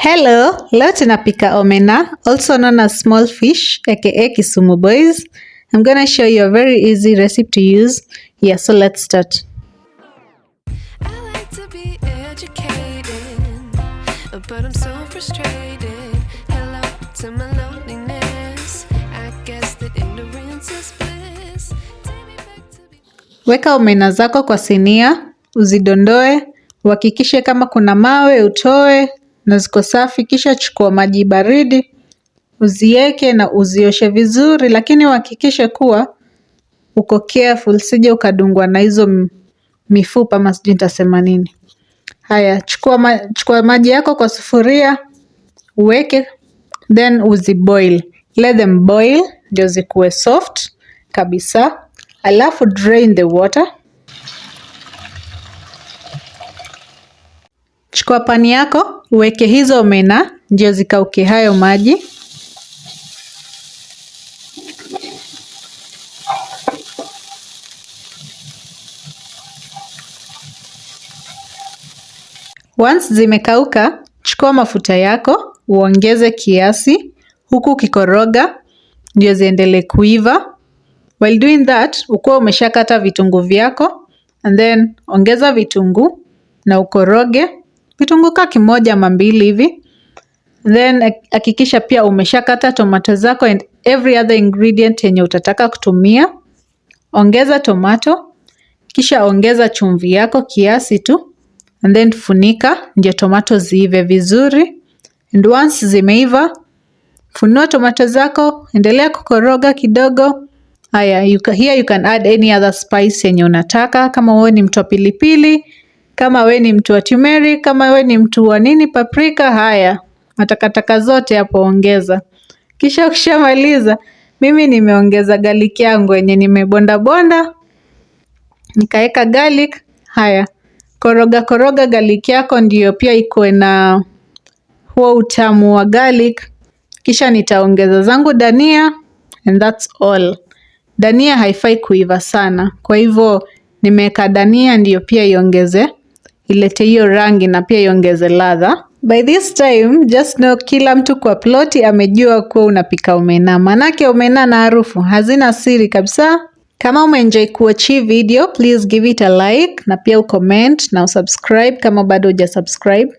Hello, leo tunapika omena, also known as small fish, aka Kisumu boys. I'm gonna show you a very easy recipe to use. Yeah, so let's start. I like to be educated, but I'm so frustrated. Hello to my loneliness. I guess that ignorance is bliss. Take me back to be... Weka omena zako kwa sinia, uzidondoe, uhakikishe kama kuna mawe utoe, na ziko safi, kisha chukua maji baridi, uzieke na uzioshe vizuri, lakini uhakikishe kuwa uko careful, sije ukadungwa na hizo mifupa ama sijui nitasema nini. Haya, chukua maji yako kwa sufuria, uweke, then uziboil. Let them boil, ndio zikuwe soft kabisa. Alafu drain the water. Chukua pani yako, uweke hizo omena, ndio zikauke hayo maji. Once zimekauka, chukua mafuta yako, uongeze kiasi, huku ukikoroga, ndio ziendelee kuiva. While doing that, ukuwa umeshakata vitunguu vyako, and then ongeza vitunguu na ukoroge. Vitunguu kaa kimoja ama mbili hivi. Then hakikisha pia umeshakata tomato zako and every other ingredient yenye utataka kutumia. Ongeza tomato, kisha ongeza chumvi yako kiasi tu. And then funika, ndio tomato ziive vizuri. And once zimeiva, funua tomato zako, endelea kukoroga kidogo. Haya, here you can add any other spice yenye unataka. Kama wewe ni mtu wa pilipili, kama wewe ni mtu wa turmeric, kama wewe ni mtu wa nini, paprika. Haya, matakataka zote hapo ongeza. Kisha ukishamaliza, mimi nimeongeza garlic yangu yenye nimebonda bonda, nikaeka garlic. Haya, koroga garlic yako ndio pia iko na huo utamu wa garlic. Kisha nitaongeza zangu dania, and that's all. Dania haifai kuiva sana, kwa hivyo nimeweka dania ndio pia iongeze, ilete hiyo rangi na pia iongeze ladha. By this time, just know kila mtu kwa ploti amejua kuwa unapika omena. Manake omena na harufu hazina siri kabisa. Kama umeenjoy kuwatch hii video, please give it a like na pia ucomment na usubscribe kama bado hujasubscribe.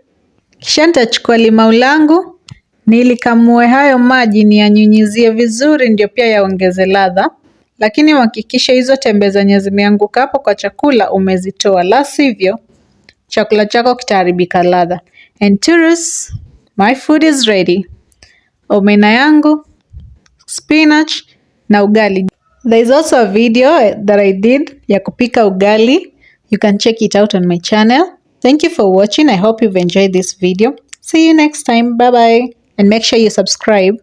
Kisha nitachukua limau langu, nilikamue hayo maji niyanyunyizie vizuri ndio pia yaongeze ladha. Lakini uhakikishe hizo tembe zenye zimeanguka hapo kwa chakula umezitoa, la sivyo chakula chako kitaharibika ladha. And tourists, my food is ready. Omena yangu, spinach na ugali. There is also a video that I did ya kupika ugali. You can check it out on my channel. Thank you for watching. I hope you've enjoyed this video. See you next time. Bye bye. And make sure you subscribe.